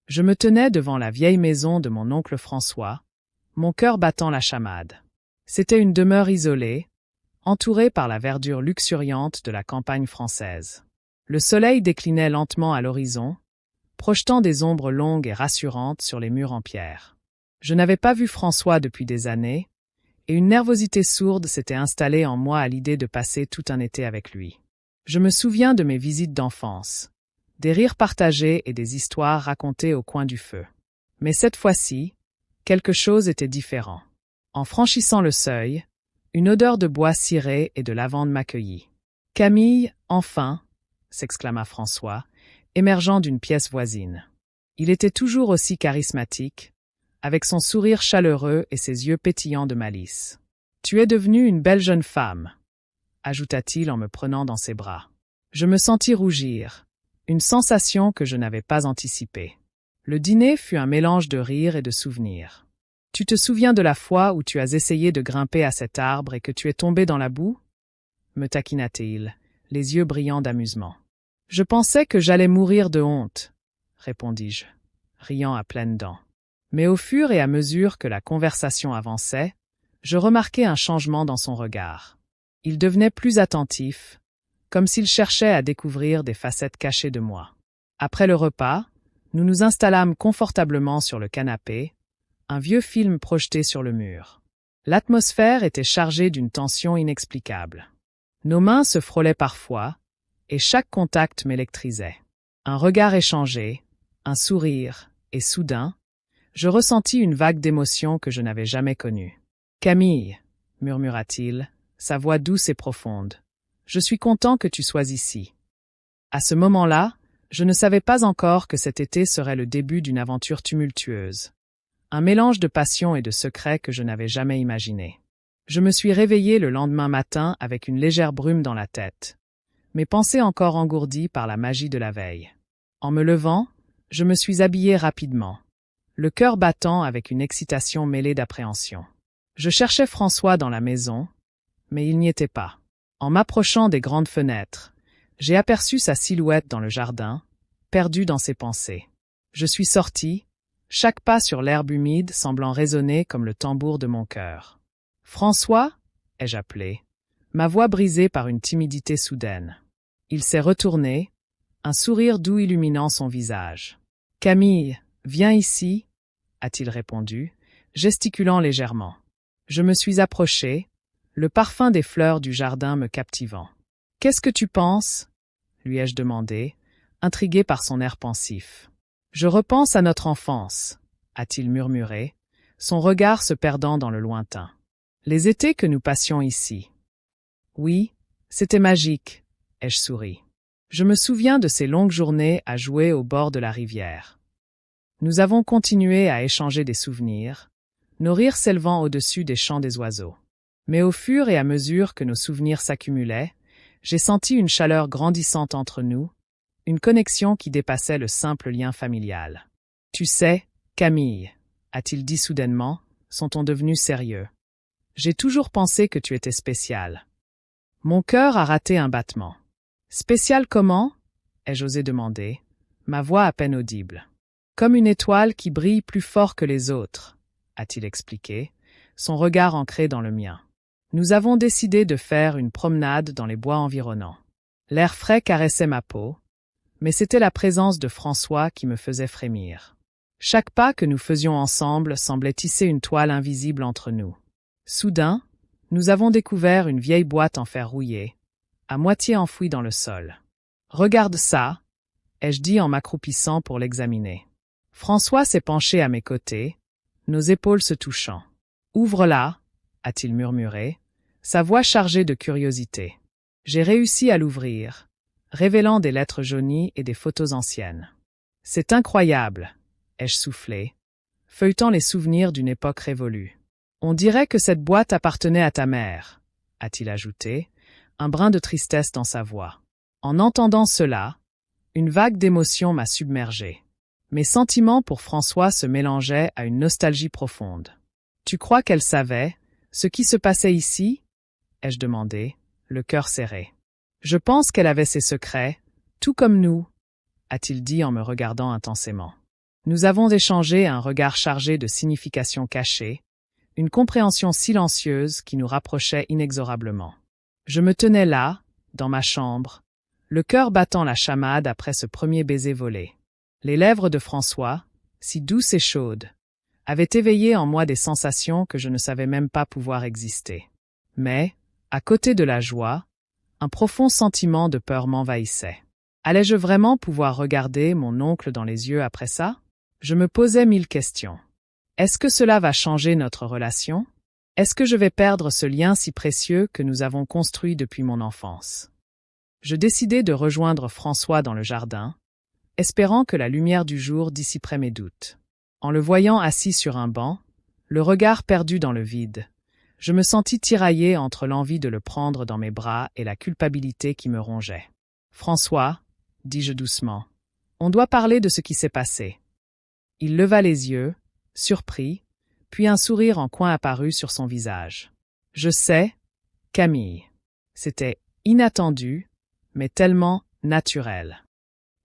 Je me tenais devant la vieille maison de mon oncle François, mon cœur battant la chamade. C'était une demeure isolée, entourée par la verdure luxuriante de la campagne française. Le soleil déclinait lentement à l'horizon, projetant des ombres longues et rassurantes sur les murs en pierre. Je n'avais pas vu François depuis des années, et une nervosité sourde s'était installée en moi à l'idée de passer tout un été avec lui. Je me souviens de mes visites d'enfance, des rires partagés et des histoires racontées au coin du feu. Mais cette fois-ci, quelque chose était différent. En franchissant le seuil, une odeur de bois ciré et de lavande m'accueillit. « Camille, enfin !» s'exclama François, émergeant d'une pièce voisine. Il était toujours aussi charismatique, avec son sourire chaleureux et ses yeux pétillants de malice. « Tu es devenue une belle jeune femme », ajouta-t-il en me prenant dans ses bras. Je me sentis rougir, une sensation que je n'avais pas anticipée. Le dîner fut un mélange de rire et de souvenirs. « Tu te souviens de la fois où tu as essayé de grimper à cet arbre et que tu es tombé dans la boue ?» me taquina-t-il, les yeux brillants d'amusement. « Je pensais que j'allais mourir de honte, » répondis-je, riant à pleines dents. Mais au fur et à mesure que la conversation avançait, je remarquai un changement dans son regard. Il devenait plus attentif, comme s'il cherchait à découvrir des facettes cachées de moi. Après le repas, nous nous installâmes confortablement sur le canapé, un vieux film projeté sur le mur. L'atmosphère était chargée d'une tension inexplicable. Nos mains se frôlaient parfois, et chaque contact m'électrisait. Un regard échangé, un sourire, et soudain, je ressentis une vague d'émotion que je n'avais jamais connue. « Camille, » murmura-t-il, sa voix douce et profonde, « je suis content que tu sois ici. » À ce moment-là, je ne savais pas encore que cet été serait le début d'une aventure tumultueuse. Un mélange de passion et de secret que je n'avais jamais imaginé. Je me suis réveillé le lendemain matin avec une légère brume dans la tête, mes pensées encore engourdies par la magie de la veille. En me levant, je me suis habillé rapidement, le cœur battant avec une excitation mêlée d'appréhension. Je cherchais François dans la maison, mais il n'y était pas. En m'approchant des grandes fenêtres, j'ai aperçu sa silhouette dans le jardin, perdu dans ses pensées. Je suis sorti, chaque pas sur l'herbe humide semblant résonner comme le tambour de mon cœur. « François » ai-je appelé, ma voix brisée par une timidité soudaine. Il s'est retourné, un sourire doux illuminant son visage. « Camille, viens ici » a-t-il répondu, gesticulant légèrement. Je me suis approché, le parfum des fleurs du jardin me captivant. « Qu'est-ce que tu penses » lui ai-je demandé, intrigué par son air pensif. « Je repense à notre enfance » a-t-il murmuré, son regard se perdant dans le lointain. « Les étés que nous passions ici. » « Oui, c'était magique » ai-je souri. Je me souviens de ces longues journées à jouer au bord de la rivière. Nous avons continué à échanger des souvenirs, nos rires s'élevant au-dessus des chants des oiseaux. Mais au fur et à mesure que nos souvenirs s'accumulaient, j'ai senti une chaleur grandissante entre nous, une connexion qui dépassait le simple lien familial. « Tu sais, Camille » a-t-il dit soudainement, son ton devenu sérieux. « J'ai toujours pensé que tu étais spéciale. » Mon cœur a raté un battement. « Spécial comment » ai-je osé demander, ma voix à peine audible. « Comme une étoile qui brille plus fort que les autres » a-t-il expliqué, son regard ancré dans le mien. Nous avons décidé de faire une promenade dans les bois environnants. L'air frais caressait ma peau, mais c'était la présence de François qui me faisait frémir. Chaque pas que nous faisions ensemble semblait tisser une toile invisible entre nous. Soudain, nous avons découvert une vieille boîte en fer rouillé, à moitié enfouie dans le sol. « Regarde ça » ai-je dit en m'accroupissant pour l'examiner. François s'est penché à mes côtés, nos épaules se touchant. « Ouvre-la » a-t-il murmuré, sa voix chargée de curiosité. J'ai réussi à l'ouvrir, révélant des lettres jaunies et des photos anciennes. « C'est incroyable » ai-je soufflé, feuilletant les souvenirs d'une époque révolue. « On dirait que cette boîte appartenait à ta mère » a-t-il ajouté, un brin de tristesse dans sa voix. En entendant cela, une vague d'émotion m'a submergé. Mes sentiments pour François se mélangeaient à une nostalgie profonde. « Tu crois qu'elle savait ce qui se passait ici » ai-je demandé, le cœur serré. « Je pense qu'elle avait ses secrets, tout comme nous » a-t-il dit en me regardant intensément. Nous avons échangé un regard chargé de significations cachées, une compréhension silencieuse qui nous rapprochait inexorablement. Je me tenais là, dans ma chambre, le cœur battant la chamade après ce premier baiser volé. Les lèvres de François, si douces et chaudes, avaient éveillé en moi des sensations que je ne savais même pas pouvoir exister. Mais, à côté de la joie, un profond sentiment de peur m'envahissait. Allais-je vraiment pouvoir regarder mon oncle dans les yeux après ça? Je me posais 1000 questions. Est-ce que cela va changer notre relation? Est-ce que je vais perdre ce lien si précieux que nous avons construit depuis mon enfance? Je décidai de rejoindre François dans le jardin, espérant que la lumière du jour dissiperait mes doutes. En le voyant assis sur un banc, le regard perdu dans le vide, je me sentis tiraillé entre l'envie de le prendre dans mes bras et la culpabilité qui me rongeait. « François, dis-je doucement, on doit parler de ce qui s'est passé. » Il leva les yeux, surpris, puis un sourire en coin apparut sur son visage. « Je sais, Camille. » C'était inattendu, mais tellement naturel.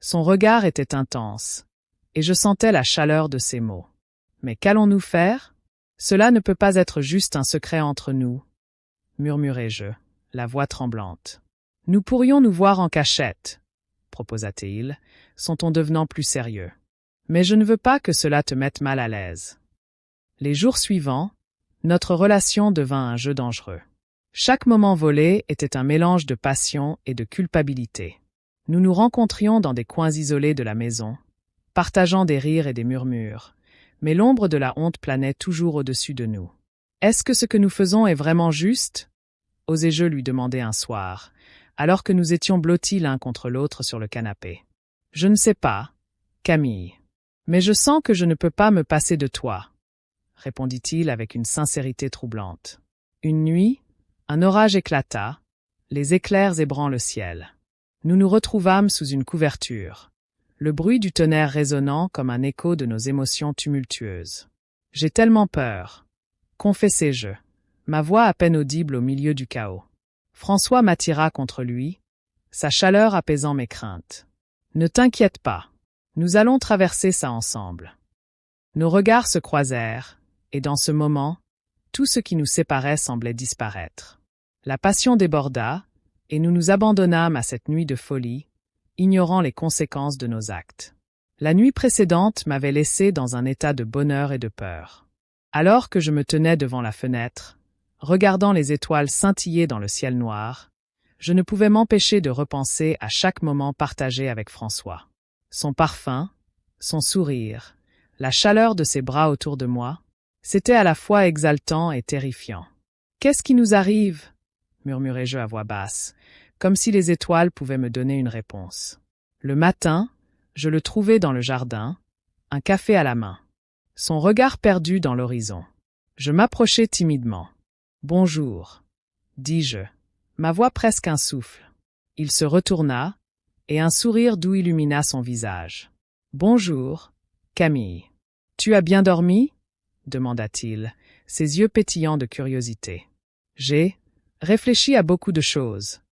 Son regard était intense, et je sentais la chaleur de ses mots. « Mais qu'allons-nous faire? Cela ne peut pas être juste un secret entre nous, » murmurai-je, la voix tremblante. « Nous pourrions nous voir en cachette, » proposa-t-il, son ton devenant plus sérieux. « Mais je ne veux pas que cela te mette mal à l'aise. » Les jours suivants, notre relation devint un jeu dangereux. Chaque moment volé était un mélange de passion et de culpabilité. Nous nous rencontrions dans des coins isolés de la maison, partageant des rires et des murmures, mais l'ombre de la honte planait toujours au-dessus de nous. « Est-ce que ce que nous faisons est vraiment juste ?» osai-je lui demander un soir, alors que nous étions blottis l'un contre l'autre sur le canapé. « Je ne sais pas, Camille, mais je sens que je ne peux pas me passer de toi, » répondit-il avec une sincérité troublante. Une nuit, un orage éclata, les éclairs ébranlant le ciel. Nous nous retrouvâmes sous une couverture, le bruit du tonnerre résonnant comme un écho de nos émotions tumultueuses. « J'ai tellement peur, » confessai-je, ma voix à peine audible au milieu du chaos. François m'attira contre lui, sa chaleur apaisant mes craintes. « Ne t'inquiète pas, nous allons traverser ça ensemble. » Nos regards se croisèrent, et dans ce moment, tout ce qui nous séparait semblait disparaître. La passion déborda, et nous nous abandonnâmes à cette nuit de folie, ignorant les conséquences de nos actes. La nuit précédente m'avait laissé dans un état de bonheur et de peur. Alors que je me tenais devant la fenêtre, regardant les étoiles scintiller dans le ciel noir, je ne pouvais m'empêcher de repenser à chaque moment partagé avec François. Son parfum, son sourire, la chaleur de ses bras autour de moi, c'était à la fois exaltant et terrifiant. « Qu'est-ce qui nous arrive ?» murmurai-je à voix basse, comme si les étoiles pouvaient me donner une réponse. Le matin, je le trouvai dans le jardin, un café à la main, son regard perdu dans l'horizon. Je m'approchai timidement. « Bonjour, » dis-je, ma voix presque un souffle. Il se retourna, et un sourire doux illumina son visage. « Bonjour, Camille. Tu as bien dormi ?» demanda-t-il, ses yeux pétillants de curiosité. « J'ai réfléchi à beaucoup de choses, »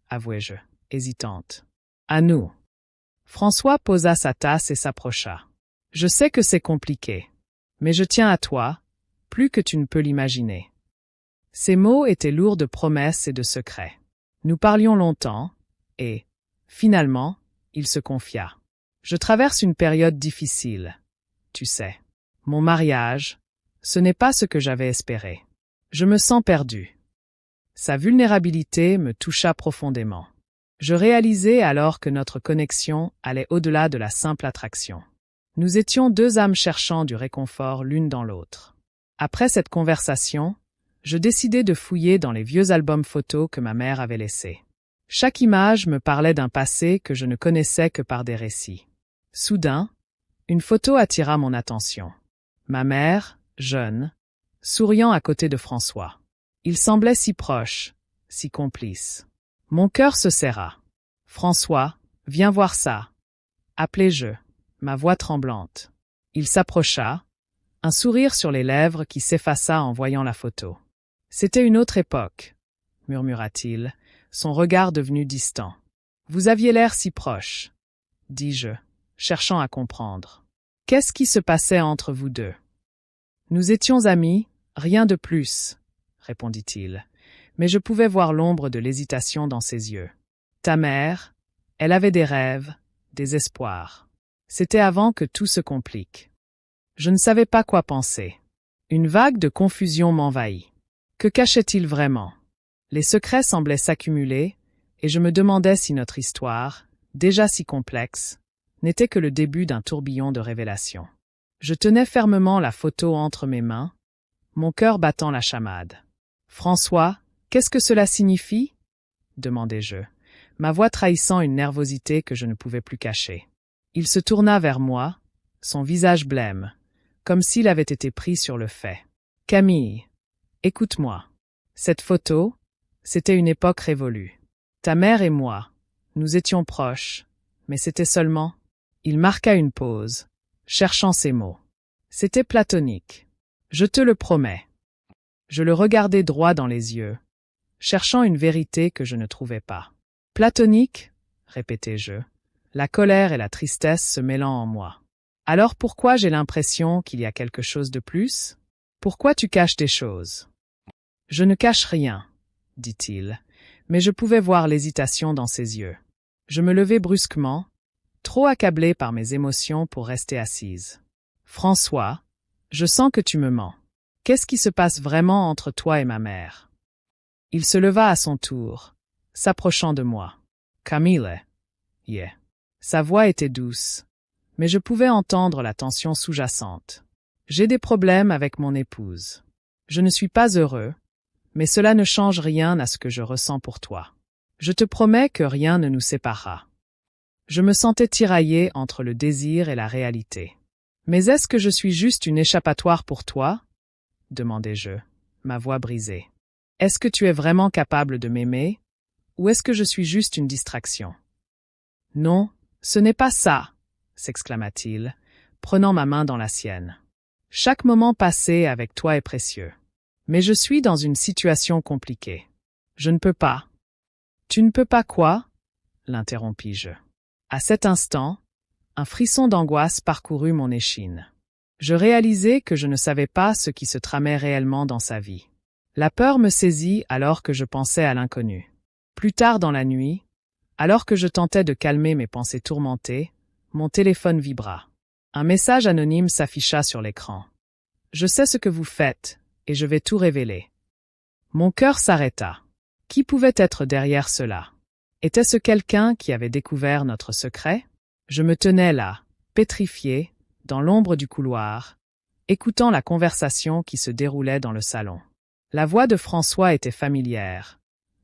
avouai-je, hésitante. « À nous. » François posa sa tasse et s'approcha. « Je sais que c'est compliqué, mais je tiens à toi, plus que tu ne peux l'imaginer. » Ces mots étaient lourds de promesses et de secrets. Nous parlions longtemps, et, finalement, il se confia. « Je traverse une période difficile, tu sais. Mon mariage, ce n'est pas ce que j'avais espéré. Je me sens perdu. » Sa vulnérabilité me toucha profondément. Je réalisai alors que notre connexion allait au-delà de la simple attraction. Nous étions deux âmes cherchant du réconfort l'une dans l'autre. Après cette conversation, je décidai de fouiller dans les vieux albums photos que ma mère avait laissés. Chaque image me parlait d'un passé que je ne connaissais que par des récits. Soudain, une photo attira mon attention. Ma mère, jeune, souriant à côté de François. Il semblait si proche, si complice. Mon cœur se serra. « François, viens voir ça. » appelai-je, ma voix tremblante. Il s'approcha, un sourire sur les lèvres qui s'effaça en voyant la photo. « C'était une autre époque, » murmura-t-il, son regard devenu distant. « Vous aviez l'air si proche, » dis-je, cherchant à comprendre. « Qu'est-ce qui se passait entre vous deux? Nous étions amis, rien de plus, répondit-il, mais je pouvais voir l'ombre de l'hésitation dans ses yeux. Ta mère, elle avait des rêves, des espoirs. C'était avant que tout se complique. Je ne savais pas quoi penser. Une vague de confusion m'envahit. Que cachait-il vraiment? Les secrets semblaient s'accumuler, et je me demandais si notre histoire, déjà si complexe, n'était que le début d'un tourbillon de révélations. Je tenais fermement la photo entre mes mains, mon cœur battant la chamade. « François, qu'est-ce que cela signifie ?» demandai-je, ma voix trahissant une nervosité que je ne pouvais plus cacher. Il se tourna vers moi, son visage blême, comme s'il avait été pris sur le fait. « Camille, écoute-moi. Cette photo, c'était une époque révolue. Ta mère et moi, nous étions proches, mais c'était seulement… » Il marqua une pause, cherchant ses mots. C'était platonique. Je te le promets. Je le regardai droit dans les yeux, cherchant une vérité que je ne trouvais pas. Platonique, répétai-je, la colère et la tristesse se mêlant en moi. Alors pourquoi j'ai l'impression qu'il y a quelque chose de plus? Pourquoi tu caches des choses? Je ne cache rien, dit-il, mais je pouvais voir l'hésitation dans ses yeux. Je me levai brusquement, trop accablée par mes émotions pour rester assise. François, je sens que tu me mens. Qu'est-ce qui se passe vraiment entre toi et ma mère? Il se leva à son tour, s'approchant de moi. Camille, yeah. Sa voix était douce, mais je pouvais entendre la tension sous-jacente. J'ai des problèmes avec mon épouse. Je ne suis pas heureux, mais cela ne change rien à ce que je ressens pour toi. Je te promets que rien ne nous séparera. Je me sentais tiraillée entre le désir et la réalité. Mais est-ce que je suis juste une échappatoire pour toi? Demandai-je, ma voix brisée. Est-ce que tu es vraiment capable de m'aimer? Ou est-ce que je suis juste une distraction? Non, ce n'est pas ça, s'exclama-t-il, prenant ma main dans la sienne. Chaque moment passé avec toi est précieux. Mais je suis dans une situation compliquée. Je ne peux pas. Tu ne peux pas quoi? L'interrompis-je. À cet instant, un frisson d'angoisse parcourut mon échine. Je réalisai que je ne savais pas ce qui se tramait réellement dans sa vie. La peur me saisit alors que je pensais à l'inconnu. Plus tard dans la nuit, alors que je tentais de calmer mes pensées tourmentées, mon téléphone vibra. Un message anonyme s'afficha sur l'écran. « Je sais ce que vous faites, et je vais tout révéler. » Mon cœur s'arrêta. Qui pouvait être derrière cela? Était-ce quelqu'un qui avait découvert notre secret? Je me tenais là, pétrifié, dans l'ombre du couloir, écoutant la conversation qui se déroulait dans le salon. La voix de François était familière,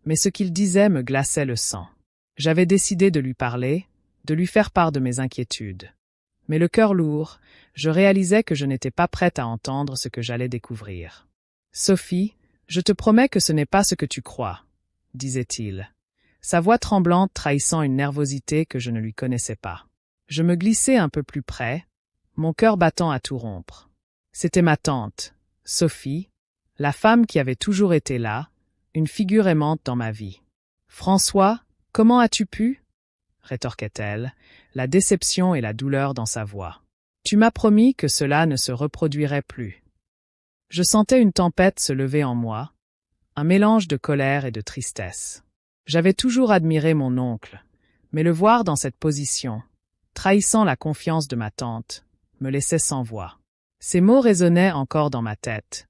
mais ce qu'il disait me glaçait le sang. J'avais décidé de lui parler, de lui faire part de mes inquiétudes. Mais le cœur lourd, je réalisais que je n'étais pas prête à entendre ce que j'allais découvrir. « Sophie, je te promets que ce n'est pas ce que tu crois, » disait-il, sa voix tremblante trahissant une nervosité que je ne lui connaissais pas. Je me glissai un peu plus près, mon cœur battant à tout rompre. C'était ma tante, Sophie, la femme qui avait toujours été là, une figure aimante dans ma vie. « François, comment as-tu pu ?» rétorquait-elle, la déception et la douleur dans sa voix. « Tu m'as promis que cela ne se reproduirait plus. » Je sentais une tempête se lever en moi, un mélange de colère et de tristesse. J'avais toujours admiré mon oncle, mais le voir dans cette position, trahissant la confiance de ma tante, me laissait sans voix. Ces mots résonnaient encore dans ma tête,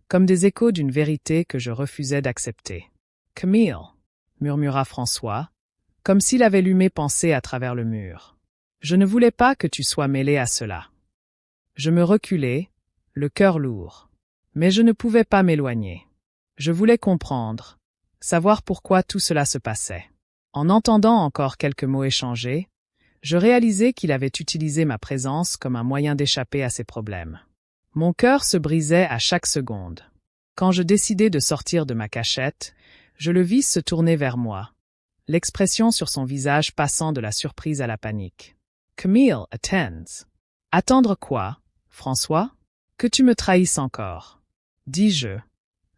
comme des échos d'une vérité que je refusais d'accepter. « Camille » murmura François, comme s'il avait lu mes pensées à travers le mur. « Je ne voulais pas que tu sois mêlée à cela. » Je me reculai, le cœur lourd. Mais je ne pouvais pas m'éloigner. Je voulais comprendre, savoir pourquoi tout cela se passait. En entendant encore quelques mots échangés, je réalisai qu'il avait utilisé ma présence comme un moyen d'échapper à ses problèmes. Mon cœur se brisait à chaque seconde. Quand je décidai de sortir de ma cachette, je le vis se tourner vers moi, l'expression sur son visage passant de la surprise à la panique. « Camille, attends. »« Attendre quoi, François? Que tu me trahisses encore ?» dis-je,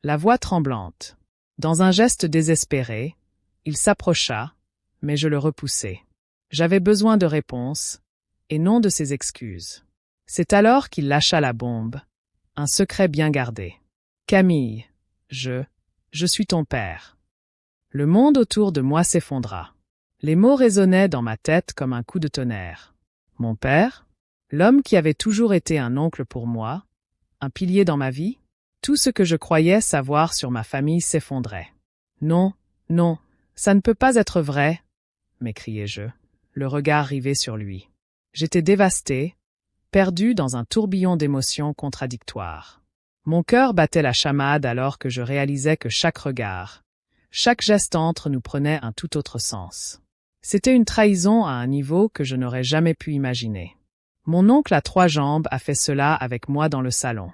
la voix tremblante. Dans un geste désespéré, il s'approcha, mais je le repoussai. J'avais besoin de réponses, et non de ses excuses. C'est alors qu'il lâcha la bombe. Un secret bien gardé. Camille, je suis ton père. Le monde autour de moi s'effondra. Les mots résonnaient dans ma tête comme un coup de tonnerre. Mon père? L'homme qui avait toujours été un oncle pour moi? Un pilier dans ma vie? Tout ce que je croyais savoir sur ma famille s'effondrait. Non, non, ça ne peut pas être vrai, m'écriai-je, le regard rivé sur lui. J'étais dévasté, perdu dans un tourbillon d'émotions contradictoires. Mon cœur battait la chamade alors que je réalisais que chaque regard, chaque geste entre nous prenait un tout autre sens. C'était une trahison à un niveau que je n'aurais jamais pu imaginer. Mon oncle à 3 jambes a fait cela avec moi dans le salon.